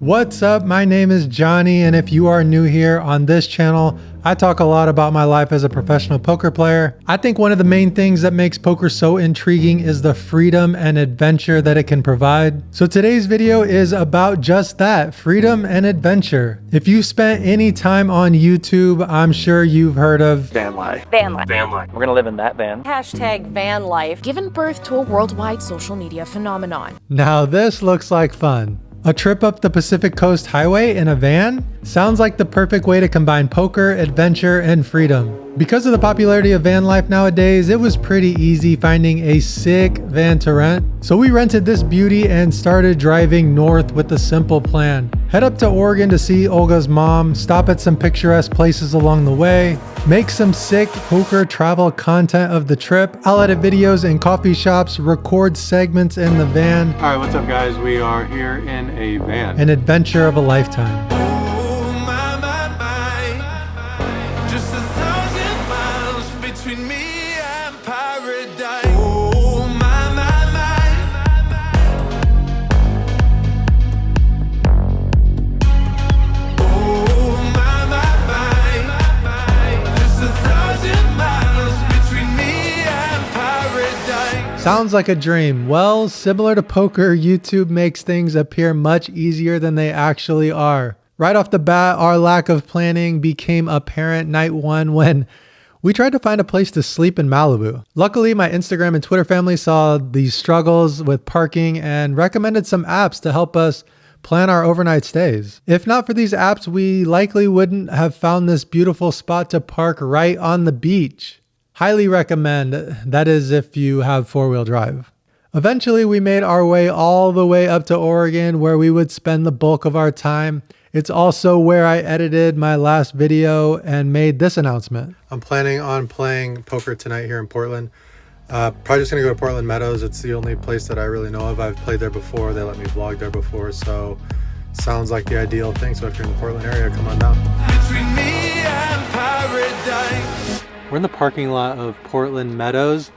What's up? My name is Johnny, and if you are new here on this channel, I talk a lot about my life as a professional poker player. I think one of the main things that makes poker so intriguing is the freedom and adventure that it can provide. So today's video is about just that, freedom and adventure. If you spent any time on YouTube, I'm sure you've heard of Van life. Van life. Van life. We're gonna live in that van. Hashtag van life. Given birth to a worldwide social media phenomenon. Now this looks like fun. A trip up the Pacific Coast Highway in a van? Sounds like the perfect way to combine poker, adventure, and freedom. Because of the popularity of van life nowadays, it was pretty easy finding a sick van to rent. So we rented this beauty and started driving north with a simple plan. Head up to Oregon to see Olga's mom, stop at some picturesque places along the way, make some sick poker travel content of the trip. I'll edit videos in coffee shops, record segments in the van. All right, what's up guys? We are here in a van. An adventure of a lifetime. Just 1,000 miles between me and paradise. Oh my, my, my. Oh my, my, my. Just 1,000 miles between me and paradise. Sounds like a dream. Well, similar to poker, YouTube makes things appear much easier than they actually are. Right off the bat, our lack of planning became apparent night one when we tried to find a place to sleep in Malibu. Luckily, my Instagram and Twitter family saw these struggles with parking and recommended some apps to help us plan our overnight stays. If not for these apps, we likely wouldn't have found this beautiful spot to park right on the beach. Highly recommend, that is if you have four-wheel drive. Eventually, we made our way all the way up to Oregon where we would spend the bulk of our time. It's also where I edited my last video and made this announcement. I'm planning on playing poker tonight here in Portland. Probably just gonna go to Portland Meadows. It's the only place that I really know of. I've played there before. They let me vlog there before, so sounds like the ideal thing. So if you're in the Portland area, come on down. Between me and paradise. We're in the parking lot of Portland Meadows,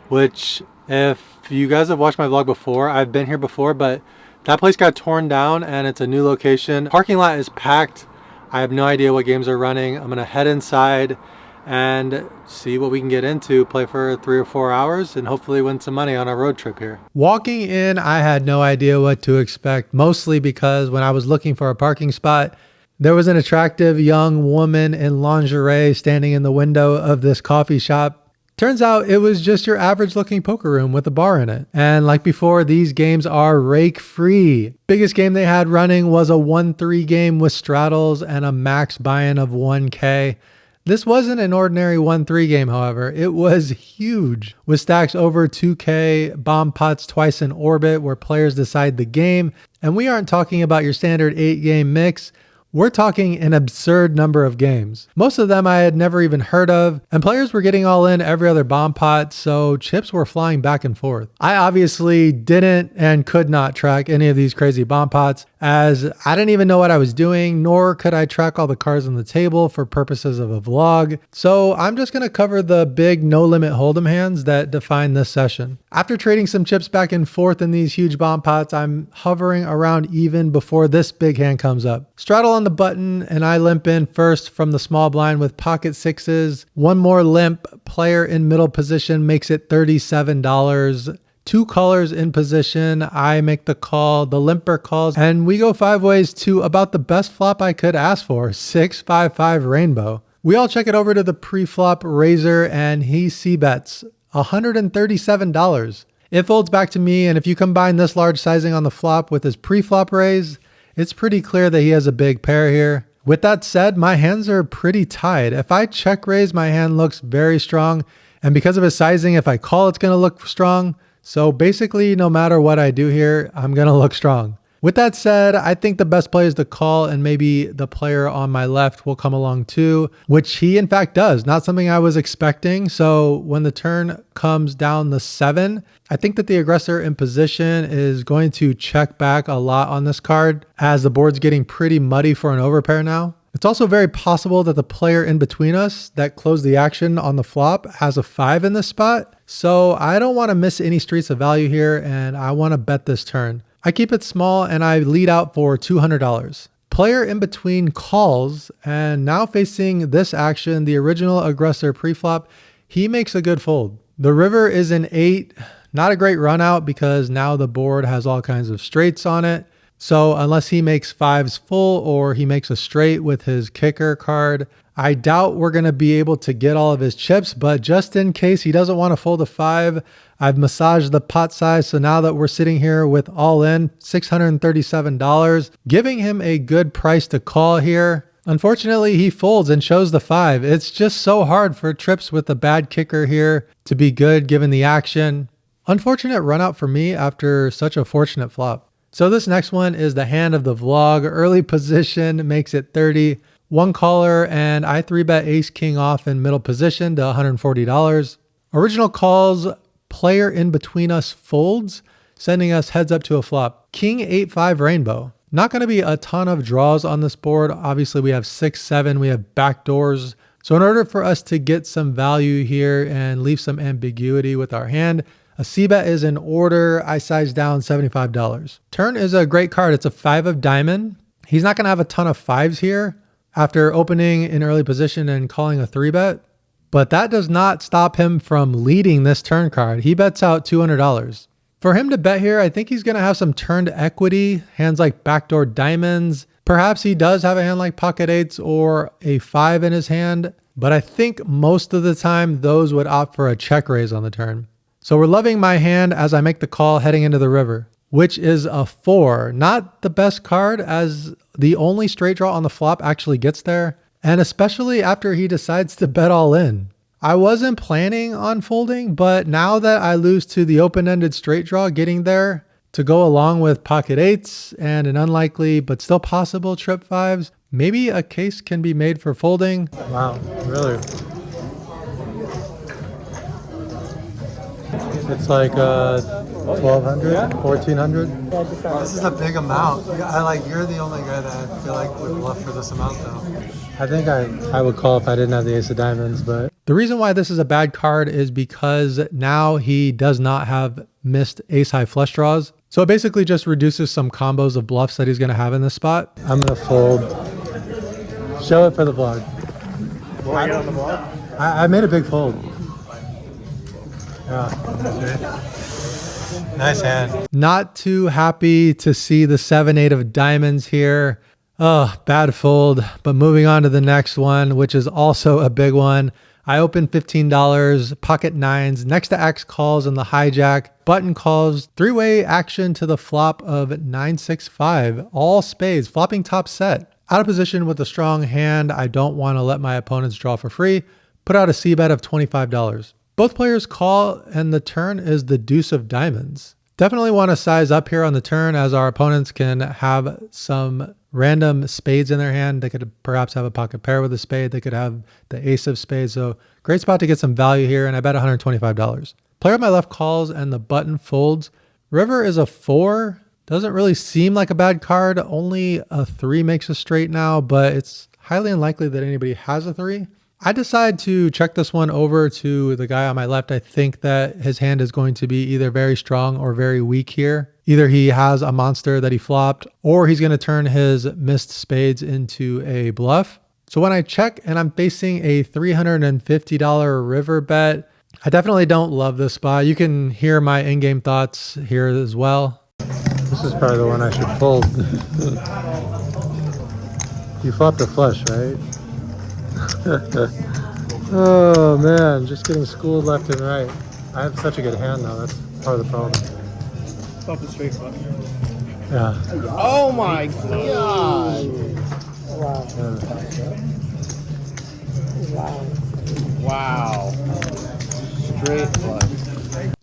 which if you guys have watched my vlog before, I've been here before, but that place got torn down and it's a new location. Parking lot is packed. I have no idea what games are running. I'm gonna head inside and see what we can get into, play for 3 or 4 hours, and hopefully win some money on our road trip here. Walking in, I had no idea what to expect, mostly because when I was looking for a parking spot, there was an attractive young woman in lingerie standing in the window of this coffee shop. Turns out it was just your average looking poker room with a bar in it. And like before, these games are rake free. Biggest game they had running was a 1-3 game with straddles and a max buy-in of 1K. This wasn't an ordinary 1-3 game, however. It was huge, with stacks over 2K, bomb pots twice in orbit where players decide the game. And we aren't talking about your standard 8-game mix. We're talking an absurd number of games. Most of them I had never even heard of, and players were getting all in every other bomb pot, so chips were flying back and forth. I obviously didn't and could not track any of these crazy bomb pots, as I didn't even know what I was doing, nor could I track all the cards on the table for purposes of a vlog. So I'm just gonna cover the big no limit hold'em hands that define this session. After trading some chips back and forth in these huge bomb pots, I'm hovering around even before this big hand comes up. Straddle on the button and I limp in first from the small blind with pocket sixes. One more limp, player in middle position makes it $37. 2 callers in position, I make the call, the limper calls, and we go 5 ways to about the best flop I could ask for, 6-5-5 rainbow. We all check it over to the pre-flop raiser and he c-bets $137. It folds back to me, and if you combine this large sizing on the flop with his pre-flop raise, it's pretty clear that he has a big pair here. With that said, my hands are pretty tied. If I check raise, my hand looks very strong, and because of his sizing, if I call, it's gonna look strong. So basically, no matter what I do here, I'm gonna look strong. With that said, I think the best play is to call, and maybe the player on my left will come along too, which he in fact does. Not something I was expecting. So when the turn comes down the 7, I think that the aggressor in position is going to check back a lot on this card, as the board's getting pretty muddy for an overpair now. It's also very possible that the player in between us that closed the action on the flop has a 5 in this spot. So I don't want to miss any streets of value here, and I want to bet this turn. I keep it small and I lead out for $200. Player in between calls, and now facing this action, the original aggressor preflop, he makes a good fold. The river is an 8, not a great run out because now the board has all kinds of straights on it. So unless he makes 5s full or he makes a straight with his kicker card, I doubt we're going to be able to get all of his chips, but just in case he doesn't want to fold a 5, I've massaged the pot size. So now that we're sitting here with all in $637, giving him a good price to call here. Unfortunately, he folds and shows the 5. It's just so hard for trips with a bad kicker here to be good given the action. Unfortunate run out for me after such a fortunate flop. So this next one is the hand of the vlog. Early position makes it 30. One caller, and I 3-bet ace king off in middle position to $140. Original calls, player in between us folds, sending us heads up to a flop. King 8-5 rainbow. Not going to be a ton of draws on this board. Obviously we have 6-7, we have backdoors. So in order for us to get some value here and leave some ambiguity with our hand, a c-bet is in order. I size down $75. Turn is a great card. It's a 5 of diamond. He's not going to have a ton of 5s here after opening in early position and calling a 3-bet. But that does not stop him from leading this turn card. He bets out $200. For him to bet here, I think he's going to have some turned equity, hands like backdoor diamonds. Perhaps he does have a hand like pocket 8s or a 5 in his hand, but I think most of the time those would opt for a check raise on the turn. So we're loving my hand as I make the call heading into the river, which is a 4. Not the best card as the only straight draw on the flop actually gets there, and especially after he decides to bet all in. I wasn't planning on folding, but now that I lose to the open-ended straight draw getting there to go along with pocket 8s and an unlikely but still possible trip 5s, maybe a case can be made for folding. Wow, really? It's like 1,200, 1,400. This is a big amount. You're the only guy that I feel like would bluff for this amount though. I think I would call if I didn't have the ace of diamonds, but The reason why this is a bad card is because now he does not have missed ace high flush draws. So it basically just reduces some combos of bluffs that he's going to have in this spot. I'm going to fold. Show it for the vlog. I made a big fold. Yeah. Nice hand. Not too happy to see the 7-8 of diamonds here. Oh, bad fold. But moving on to the next one, which is also a big one. I opened $15, pocket 9s, next to X calls and the hijack, button calls, 3-way action to the flop of 9-6-5, all spades, flopping top set. Out of position with a strong hand, I don't want to let my opponents draw for free. Put out a c-bet of $25. Both players call and the turn is the deuce of diamonds. Definitely want to size up here on the turn as our opponents can have some random spades in their hand. They could perhaps have a pocket pair with a spade. They could have the ace of spades. So great spot to get some value here. And I bet $125. Player on my left calls and the button folds. River is a 4. Doesn't really seem like a bad card. Only a 3 makes a straight now, but it's highly unlikely that anybody has a 3. I decide to check this one over to the guy on my left. I think that his hand is going to be either very strong or very weak here. Either he has a monster that he flopped or he's going to turn his missed spades into a bluff. So when I check and I'm facing a $350 river bet, I definitely don't love this spot. You can hear my in-game thoughts here as well. This is probably the one I should fold. You flopped a flush, right? Oh man, just getting schooled left and right. I have such a good hand though, that's part of the problem. Flop the straight flush. Yeah. Oh my god! Wow. Straight flush.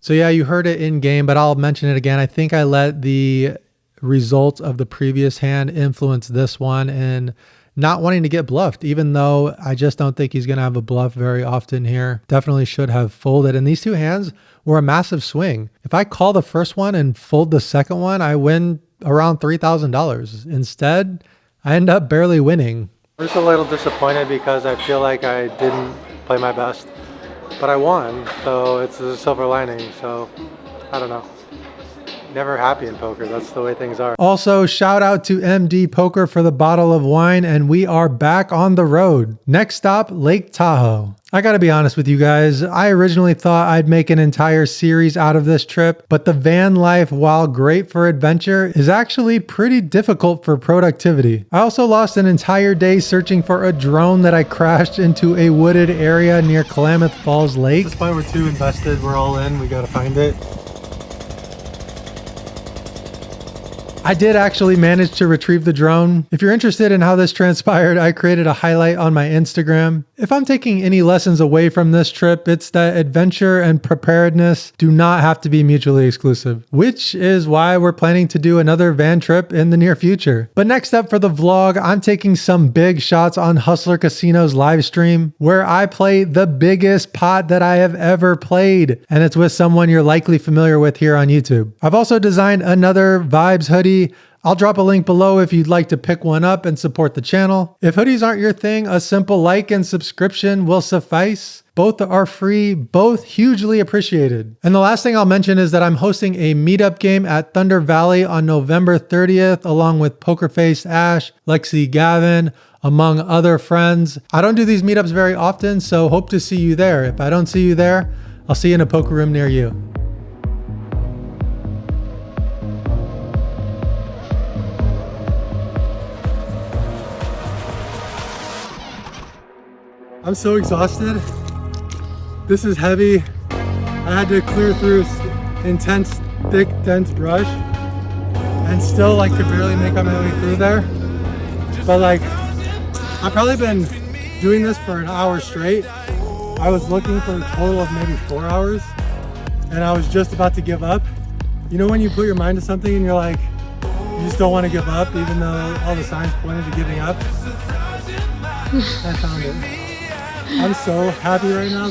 So yeah, you heard it in game, but I'll mention it again. I think I let the results of the previous hand influence this one and not wanting to get bluffed, even though I just don't think he's going to have a bluff very often here. Definitely should have folded. And these two hands were a massive swing. If I call the first one and fold the second one, I win around $3,000. Instead, I end up barely winning. I'm just a little disappointed because I feel like I didn't play my best, but I won. So it's a silver lining. So I don't know. never happy in poker. That's the way things are. Also, shout out to MD Poker for the bottle of wine, and we are back on the road. Next stop, Lake Tahoe. I gotta be honest with you guys, I originally thought I'd make an entire series out of this trip, but the van life, while great for adventure, is actually pretty difficult for productivity. I also lost an entire day searching for a drone that I crashed into a wooded area near Klamath Falls Lake. At this point, we're too invested, we're all in, we gotta find it. I did actually manage to retrieve the drone. If you're interested in how this transpired, I created a highlight on my Instagram. If I'm taking any lessons away from this trip, it's that adventure and preparedness do not have to be mutually exclusive, which is why we're planning to do another van trip in the near future. But next up for the vlog, I'm taking some big shots on Hustler Casino's live stream, where I play the biggest pot that I have ever played, and it's with someone you're likely familiar with here on YouTube. I've also designed another Vibes hoodie. I'll drop a link below if you'd like to pick one up and support the channel. If hoodies aren't your thing, a simple like and subscription will suffice. Both are free, both hugely appreciated. And the last thing I'll mention is that I'm hosting a meetup game at Thunder Valley on November 30th, along with Pokerface Ash, Lexi Gavin, among other friends. I don't do these meetups very often, so hope to see you there. If I don't see you there, I'll see you in a poker room near you. I'm so exhausted. This is heavy. I had to clear through intense, thick, dense brush and still like could barely make my way through there. But like, I've probably been doing this for an hour straight. I was looking for a total of maybe 4 hours and I was just about to give up. You know when you put your mind to something and you're like, you just don't want to give up even though all the signs pointed to giving up? I found it. I'm so happy right now.